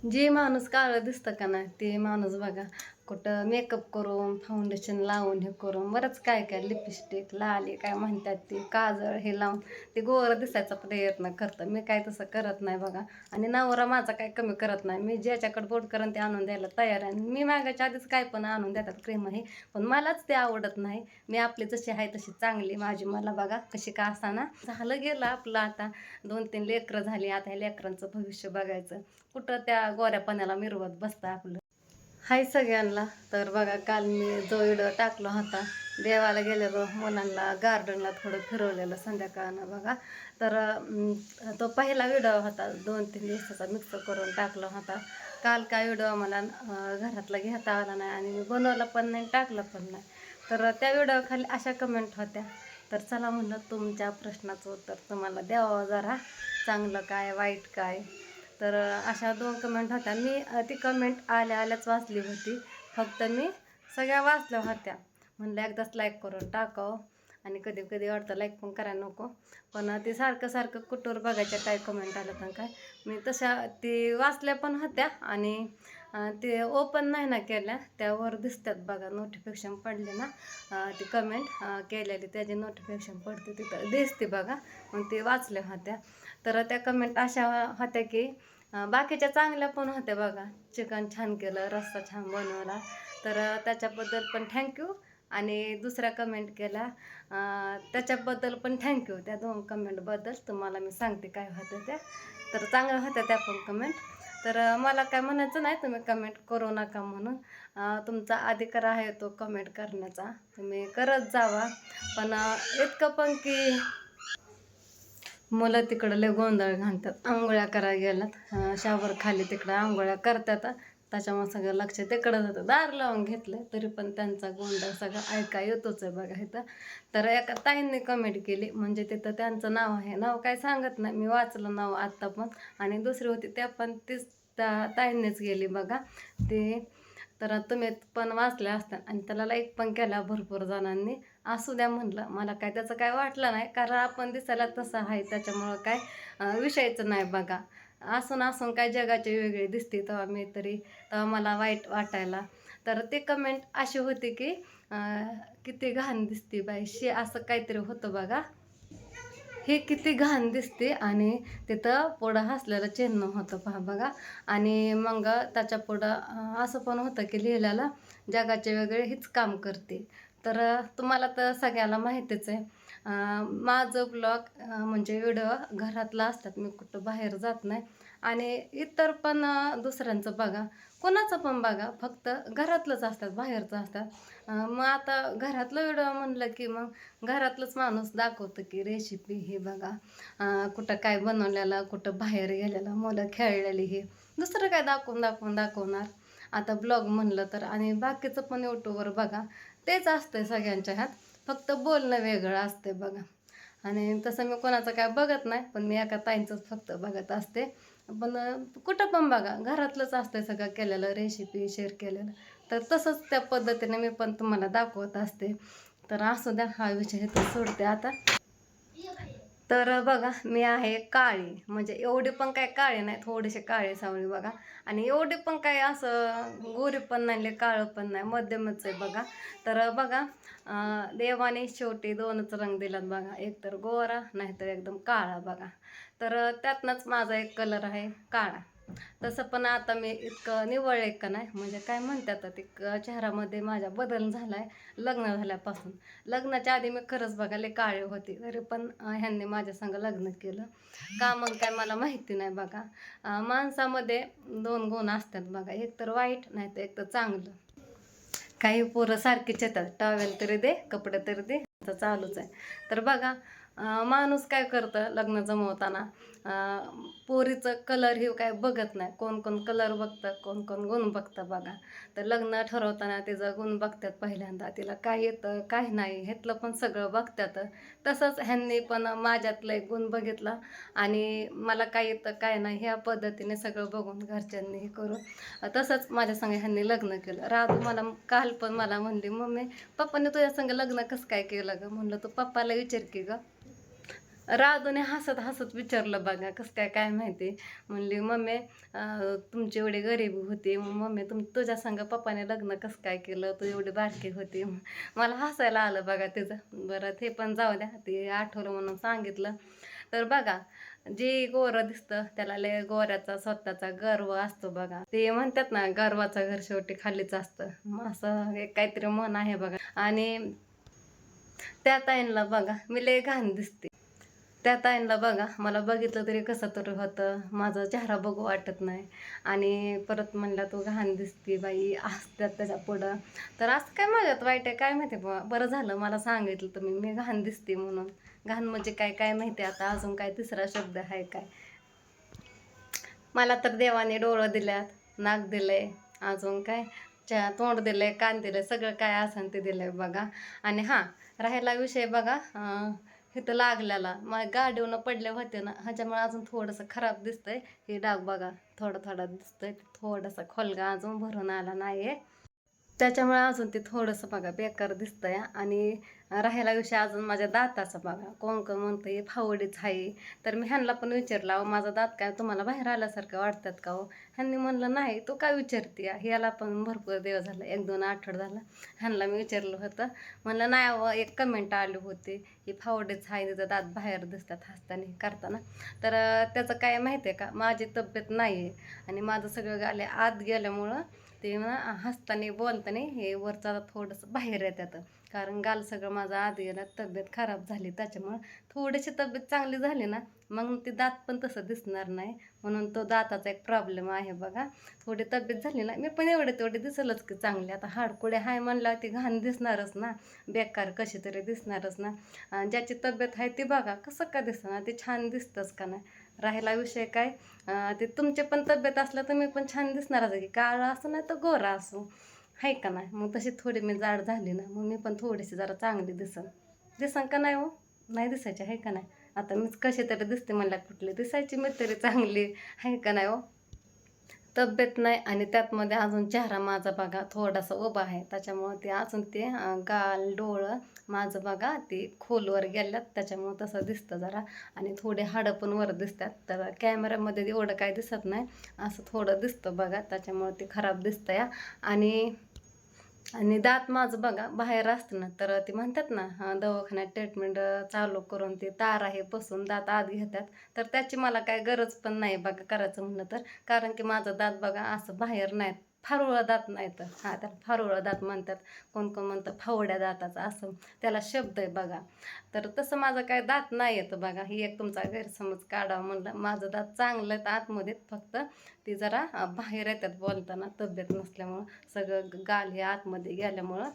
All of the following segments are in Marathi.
जे माणूस काळं दिसतं का नाही ते माणूस बघा कुठं मेकअप करून फाउंडेशन लावून हे करून बरंच काय काय लिपस्टिक लाली काय म्हणतात ते काजळ हे लावून ते गोरं दिसायचा प्रयत्न करतं. मी काय तसं करत नाही बघा. आणि नवरा माझा काय कमी करत नाही. मी ज्याच्याकडे बोट करून ते आणून द्यायला तयार आहे. मी मागायच्या आधीच काय पण आणून देतात क्रीम हे, पण मलाच ते आवडत नाही. मी आपली जशी आहे तशी चांगली माझी मला बघा कशी का असाना. झालं गेलं आपलं आता 2-3 लेकरं झाली. आता ह्या लेकरांचं भविष्य बघायचं. कुठं त्या गोऱ्या पाण्याला मिरवत बसतं आपलं. हाय सगळ्यांना. तर बघा काल मी जो व्हिडिओ टाकला होता देवाला गेलेलो मुलांना गार्डनला थोडं फिरवलेलं संध्याकाळनं बघा. तर तो पहिला व्हिडिओ होता 2-3 दिवसाचा मिक्स करून टाकला होता. काल काय व्हिडिओ मला घरातला घेता आला नाही आणि मी बनवला पण नाही टाकलं पण नाही. तर त्या व्हिडिओ खाली अशा कमेंट होत्या. तर चला म्हणलं तुमच्या प्रश्नाचं उत्तर तुम्हाला द्यावं जरा, चांगलं काय वाईट काय. तर अशा 2 कमेंट होत्या. मी ती कमेंट आल्याच वाचली होती. फक्त मी सगळ्या वाचल्या होत्या. म्हणलं एकदाच लाईक करून टाकावं. आणि कधी कधी वाटतं लाईक पण करायला नको, पण ते सारखं सारखं कुठवर बघायच्या काय कमेंट आलं पण काय. मी तशा ती वाचल्या पण होत्या आणि ते ओपन नाही ना केल्या. त्यावर दिसतात बघा नोटिफिकेशन पडले ना, ती कमेंट केलेली त्याची नोटिफिकेशन पडते तिथं दिसते बघा. मग ते वाचल्या होत्या. तर त्या कमेंट अशा होत्या की बाकीच्या चांगल्या पण होत्या बघा. चिकन छान केलं, रस्सा छान बनवला, तर त्याच्याबद्दल पण थँक्यू. आणि दुसऱ्या कमेंट केल्या त्याच्याबद्दल पण थँक्यू. त्या 2 कमेंटबद्दल तुम्हाला मी सांगते काय होत्या त्या. तर चांगल्या होत्या त्या पण कमेंट. तर मला काय म्हणायचं नाही तुम्ही कमेंट करू नका म्हणून. तुमचा अधिकार आहे तो कमेंट करण्याचा, तुम्ही करत जावा. पण इतकं पण की मुलं तिकडं लय गोंधळ घालतात. आंघोळ्या करायला गेल्यात शावर खाली तिकडं आंघोळ्या करतात. त्याच्यामुळे सगळं लक्ष तिकडं जातं. दार लावून घेतलं तरी पण त्यांचा गोंधळ सगळं ऐका येतोच आहे बघा इथं. तर एका ताईंनी कमेंट केली, म्हणजे तिथं त्यांचं नाव आहे, नाव काय सांगत नाही मी, वाचलं नाव आत्ता पण. आणि दुसरी होती त्या पण तीच त्या ताईंनीच गेली बघा ते. तर तुम्ही पण वाचल्या असतात आणि त्याला लाईक पण केला भरपूर जणांनी. असू द्या म्हणलं, मला काय त्याचं काय वाटलं नाही, कारण आपण दिसायला तसं आहे त्याच्यामुळं काय विषयाचं नाही बघा. असून असून काय जगाची वेगळी दिसते तेव्हा मी तरी तेव्हा मला वाईट वाटायला. तर ते कमेंट अशी होती की किती घाण दिसते बाई शी, असं काहीतरी होतं बघा. हे किती घाण दिसते आणि तिथं पुढं हसलेलं चिन्ह होतं पहा बघा. आणि मग त्याच्या पुढं असं पण होतं की लिहिलेलं जगाचे वेगळे हीच काम करते. तर तुम्हाला तर सगळ्याला माहितीच आहे. माझं ब्लॉग म्हणजे व्हिडिओ घरातला असतात, मी कुठं बाहेर जात नाही. आणि इतर पण दुसऱ्यांचं बघा, कोणाचं पण बघा, फक्त घरातलंच असतात बाहेरचं असतात. मग आता घरातलं व्हिडिओ म्हणलं की मग घरातलंच माणूस दाखवतं की रेसिपी हे बघा, कुठं काय बनवलेलं, कुठं बाहेर गेलेलं, मुलं खेळलेली, हे दुसरं काय दाखवणार. आता ब्लॉग म्हणलं तर. आणि बाकीचं पण यूट्यूबवर बघा तेच असतंय सगळ्यांच्या ह्यात, फक्त बोलणं वेगळं असते बघा. आणि तसं मी कोणाचं काय बघत नाही, पण मी एका ताईंचंच फक्त बघत असते. पण कुठं पण बघा घरातलंच असतंय सगळं केलेलं, रेसिपी शेअर केलेलं. तर तसंच त्या पद्धतीने मी पण तुम्हाला दाखवत असते. तर असू द्या, हा विषय तर सोडते आता. तर बघा मी आहे काळी, म्हणजे एवढी पण काय काळे नाही, थोडेसे काळे सावळी बघा. आणि एवढी पण काय असं गोरी पण नाही काळं पण नाही, मध्यमच आहे बघा. तर बघा देवाने शेवटी 2च रंग दिलात बघा, एक तर गोरा नाहीतर एकदम काळा बघा. तर त्यातनंच माझा एक कलर आहे काळा. तसं पण आता मी इतकं निवळ आहे का नाही, म्हणजे काय म्हणतात ते चेहऱ्यामध्ये माझ्या बदल झाला आहे लग्न झाल्यापासून. लग्नाच्या आधी मी खरंच बघा काळे होते, तरी पण ह्यांनी माझ्या संग लग्न केलं का मग काय मला माहिती नाही बघा. माणसामध्ये 2 गुण असतात बघा, एक तर वाईट नाही तर एक तर चांगलं. काही पोरं सारखीच येतात, टॉवेल तरी दे, कपडे तरी दे, तर चालूच आहे. तर बघा माणूस काय करतं लग्न जमवताना, पोरीचं कलर हे काय बघत नाही. कोण कोण कलर बघतं, कोण कोण गुण बघतं बघा. तर लग्न ठरवताना तिचं गुण बघतात पहिल्यांदा, तिला काय येतं काय नाही ह्यातलं पण सगळं बघतात. तसंच ह्यांनी पण माझ्यातलं एक गुण बघितला आणि मला काय येतं काय नाही ह्या पद्धतीने सगळं बघून घरच्यांनी हे करून तसंच माझ्या संग ह्यांनी लग्न केलं. राधू मला काल पण मला म्हणली, मम्मी पप्पाने तुझ्या संग लग्न कसं काय केलं गं? म्हणलं तू पप्पाला विचार की गं. राधूने हसत हसत विचारलं बघा कसं काय काय माहिती. म्हणली मम्मी तुमची एवढी गरिबी होती, मग मम्मी तुझ्या संग पप्पाने लग्न कसं काय केलं, तू एवढी बारकी होती. मला हसायला आलं बघा तिचं. बरं ते पण जाऊ द्या, ते आठवलं म्हणून सांगितलं. तर बघा, जे गोरं दिसतं त्याला लय गोऱ्याचा स्वतःचा गर्व असतो बघा. ते म्हणतात ना, गर्वाचं घर शेवटी खालीच असतं, असं एक काहीतरी मन आहे बघा. आणि त्या ताईंला बघा मी लय घाण दिसते. त्या ताईंला बघा मला बघितलं तरी कसं तरी होतं, माझा चेहरा बघू वाटत नाही. आणि परत म्हणलं तू घाण दिसती बाई असत्यात त्याच्या पुढं. तर असं काय माझ्यात वाईट आहे काय माहिती, बरं झालं मला सांगितलं तुम्ही मी घाण दिसते म्हणून. घाण म्हणजे काय काय माहिती, आता अजून काय तिसरा शब्द आहे काय. मला तर देवाने डोळं दिल्यात, नाक दिलंय, अजून काय तोंड दिलंय, कान दिलंय, सगळं काय असेल ते दिलंय बघा. आणि हां, राहायला विषय बघा, इथं लागलेला मग गाडीवनं पडले होते ना, ह्याच्यामुळे अजून थोडंसं खराब दिसतंय. हे डाग बघा थोडा थोडा दिसतंय, थोडासा खोलगा अजून भरून आला नाही. त्याच्यामुळे अजून ते थोडंसं बघा बेकार दिसतंय. आणि राहायला विषय अजून माझ्या दाताचा बघा, कोण कोण म्हणतं हे फावडीच आहे. तर मी ह्यांना पण विचारलं, अहो माझा दात काय तुम्हाला बाहेर आल्यासारखं वाटतात का हो. ह्यांनी म्हणलं नाही, तू काय विचारते, ह्याला पण भरपूर दिवस झालं, 1-2 आठवडे झालं ह्यांना मी विचारलं होतं. म्हणलं नाही अहो, एक कमेंट आली होती ही फावडीच आहे, तिचं दात बाहेर दिसतात हसताना करताना. तर त्याचं काय माहिती आहे का, माझी तब्येत नाही आहे आणि माझं सगळं गाले आत गेल्यामुळं ते ना हसताना बोलताना हे वरचा थोडंसं बाहेर येतात. कारण गाल सगळं माझं आत गेलं, तब्येत खराब झाली. त्याच्यामुळं थोडीशी तब्येत चांगली झाली ना, मग ते दात पण तसं दिसणार नाही. म्हणून तो दाताचा एक प्रॉब्लेम आहे बघा. थोडी तब्येत झाली ना, मी पण एवढे तेवढे दिसलच की चांगले. आता हाडकुडे हाय म्हणलं ती घाण दिसणारच ना, बेकार कशी तरी दिसणारच ना. ज्याची तब्येत आहे ती बघा कसं का दिसणार, ते छान दिसतंच का नाही. राहिला विषय काय, ते तुमचे पण तब्येत असलं तर मी पण छान दिसणारच आहे की, काळा असो नाही तर गोरा असो, आहे का नाही. मग तशी थोडी मी जाड झाली ना, मग मी पण थोडीशी जरा चांगली दिसन का नाही हो, नाही दिसायची आहे का नाही. आता मीच कशी तरी दिसते म्हणल्या, कुठली दिसायची मी तरी चांगली आहे का नाही हो. तब्येत नाही आणि त्यातमध्ये अजून चेहरा माझा बघा थोडासा उभा आहे, त्याच्यामुळं ते अजून ते गाल डोळं माझं बघा ते खोलवर गेल्यात, त्याच्यामुळं तसं दिसतं जरा. आणि थोडे हाडं पण वर दिसतात, तर कॅमेऱ्यामध्ये एवढं काय दिसत नाही, असं थोडं दिसतं बघा, त्याच्यामुळं ते खराब दिसतं या. आणि आणि दात माझं बघा बाहेर असतं ना, तर ते म्हणतात ना दवाखान्यात ट्रीटमेंट चालू करून ते तारा हे बसून दात आत घेतात. तर त्याची मला काय गरज पण नाही बघा करायचं म्हणलं तर. कारण की माझं दात बघा असं बाहेर नाहीत, फारोळा दात नाही, तर हां त्याला फारोळा दात म्हणतात. कोण कोण म्हणतं फावड्या दाताचा, असं त्याला शब्द आहे बघा. तर तसं माझं काय दात नाही येतं बघा, ही एक तुमचा गैरसमज काढावा म्हणलं. माझं दात चांगलं आहेत आतमध्ये, फक्त ती जरा बाहेर येतात बोलताना तब्येत नसल्यामुळं, सगळं गाल हे आतमध्ये गेल्यामुळं.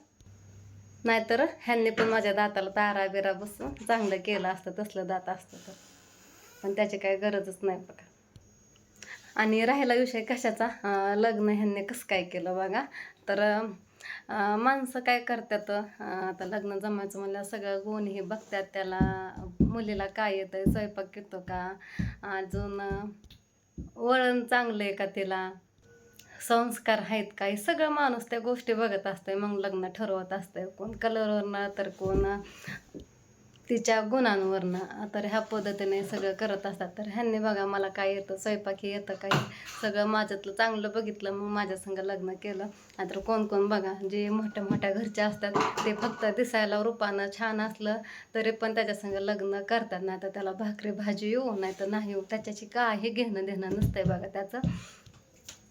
नाहीतर ह्यांनी पण माझ्या दाताला तारा बिरा बसून चांगलं केलं असतं, तसलं दात असतं तर. पण त्याची काही गरजच नाही बघा. आणि राहिला विषय कशाचा, लग्न ह्यांनी कसं काय केलं बघा. तर माणसं काय करतात, आता लग्न जमायचं म्हणलं सगळं गुण हे बघतात त्याला, मुलीला काय येतं, स्वयंपाक येतो का, अजून वळण चांगलं आहे का तिला, संस्कार आहेत काय, सगळं माणूस त्या गोष्टी बघत असतंय. मग लग्न ठरवत असतंय, कोण कलरवरनं तर कोण तिच्या गुणांवरनं. तर ह्या पद्धतीने सगळं करत असतात. तर ह्यांनी बघा मला काय येतं, स्वयंपाक येतं काही, सगळं माझ्यातलं चांगलं बघितलं, मग माझ्या संग लग्न केलं. नाहीतर कोण कोण बघा जे मोठ्या मोठ्या घरचे असतात, ते फक्त दिसायला रूपानं छान असलं तरी पण त्याच्या संग लग्न करतात. नाही तर त्याला भाकरी भाजी येऊ नाही तर नाही येऊ, त्याच्याशी काही घेणं देणं नसतंय बघा त्याचं.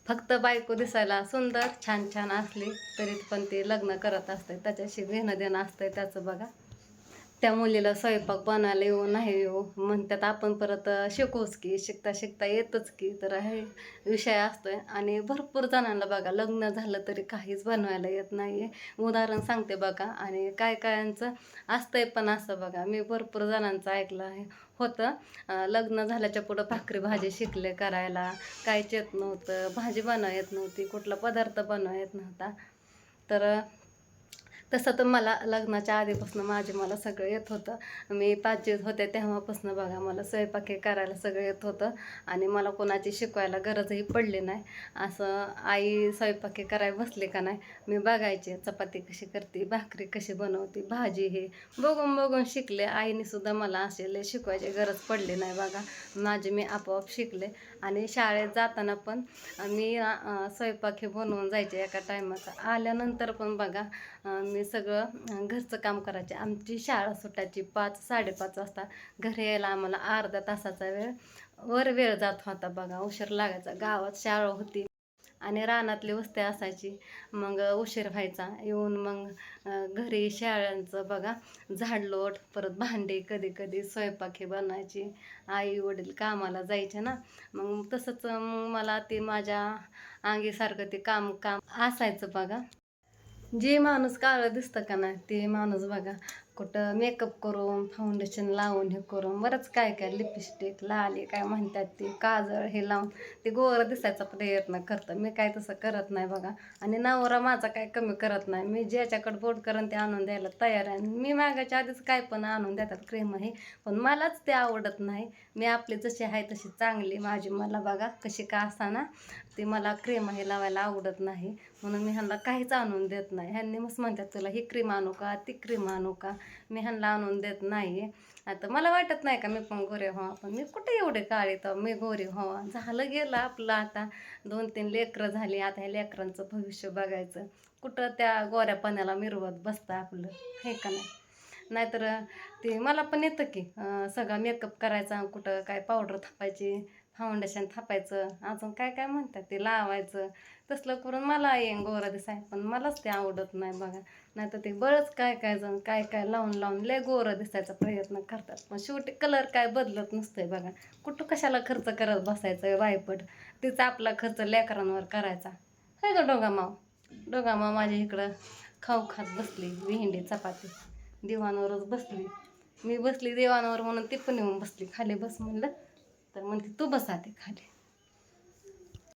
फक्त बायको दिसायला सुंदर छान छान असली तरी पण ते लग्न करत असते, त्याच्याशी घेणं देणं असतंय त्याचं बघा. त्या मुलीला स्वयंपाक बनायला येऊ नाही येऊ म्हणतात, आपण परत शिकूच की, शिकता शिकता येतच की, तर हे विषय असतोय. आणि भरपूर जणांना बघा लग्न झालं तरी काहीच बनवायला येत नाही आहे, उदाहरण सांगते बघा. आणि काय कायांचं असतंय पण असं बघा, मी भरपूर जणांचं ऐकलं आहे होतं, लग्न झाल्याच्या पुढं भाकरी भाजी शिकले करायला, काहीच येत नव्हतं, भाजी बनवा येत नव्हती, कुठला पदार्थ बनवा येत नव्हता. तर तसं तर मला लग्नाच्या आधीपासून मला सगळं येत होतं. मी 5वीत होते तेव्हापासून बघा मला स्वयंपाक हे करायला सगळं येत होतं आणि मला कोणाची शिकवायला गरजही पडली नाही. असं आई स्वयंपाक हे करायला बसले का नाही, मी बघायचे चपाती कशी करते, भाकरी कशी बनवते, भाजी हे बघून बघून शिकले. आईने सुद्धा मला असे लय शिकवायची गरज पडली नाही बघा. मी आपोआप शिकले आणि शाळेत जाताना पण मी स्वयंपाक हे बनवून जायचे एका टायमाचा. आल्यानंतर पण बघा मी सगळं घरचं काम करायचे. आमची शाळा सुटायची 5-5:30 वाजता. घरी यायला आम्हाला अर्धा तासाचा वेळ जात होता बघा. उशीर लागायचा. गावात शाळा होती आणि रानातली वस्ती असायची. मग उशीर व्हायचा. येऊन मग घरी शाळांचं बघा झाडलोट, परत भांडी, कधी कधी स्वयंपाक हे बनायची. आई वडील कामाला जायचे ना, मग तसंच मग मला ते माझ्या अंगीसारखं ते काम काम असायचं बघा. जे माणूस काळं दिसतं का नाही ते माणूस बघा कुठं मेकअप करून, फाउंडेशन लावून, हे करून बरंच काय काय, लिपस्टिक, लाली काय म्हणतात ते, काजळ हे लावून ते गोरं दिसायचा प्रयत्न करतं. मी काय तसं करत नाही बघा. आणि नवरा माझा काय कमी करत नाही. मी ज्याच्याकडे बोट करून ते आणून द्यायला तयार आहे. मी मागायच्या आधीच काय पण आणून देतात क्रीम हे, पण मलाच ते आवडत नाही. मी आपली जशी आहे तशी चांगली माझी मला बघा कशी का असाना, ते मला क्रीम हे लावायला आवडत नाही. म्हणून मी ह्यांना काहीच आणून देत नाही. ह्यांनी मस्त म्हणतात तुला ही क्रीम आणू का, ती क्रीम आणू का, मी ह्यांना आणून देत नाही. आता मला वाटत नाही का मी पण गोरे व्हावं, पण मी कुठे एवढे काळे तर मी गोरी व्हावं. झालं गेलं आपलं. आता 2-3 लेकरं झाली. आता ह्या लेकरांचं भविष्य बघायचं. कुठं त्या गोऱ्या पाण्याला मिरवत बसतं आपलं, हे का नाही. नाहीतर ते मला पण येतं की सगळा मेकअप करायचा, कुठं काय पावडर थापायची, फाउंडेशन थापायचं, अजून काय काय म्हणतात ते लावायचं. तसलं करून मला येईन गोरा दिसाय, पण मलाच ते आवडत नाही बघा. नाहीतर ते बरंच काय काय जण काय काय लावून लावून लय गोरं दिसायचा प्रयत्न करतात, पण शेवटी कलर काय बदलत नसतंय बघा. कुठं कशाला खर्च करत बसायचं वायपट. तिचा आपला खर्च लेकरांवर करायचा. काय गं डोगामाव माझ्या इकडं खाऊ खात बसली भेंडी चपाती, दिवाणावरच बसली. मी बसली दिवाणावर म्हणून ती पण येऊन बसली. खाली बस म्हणलं तर म्हणते तू बस आते खाली.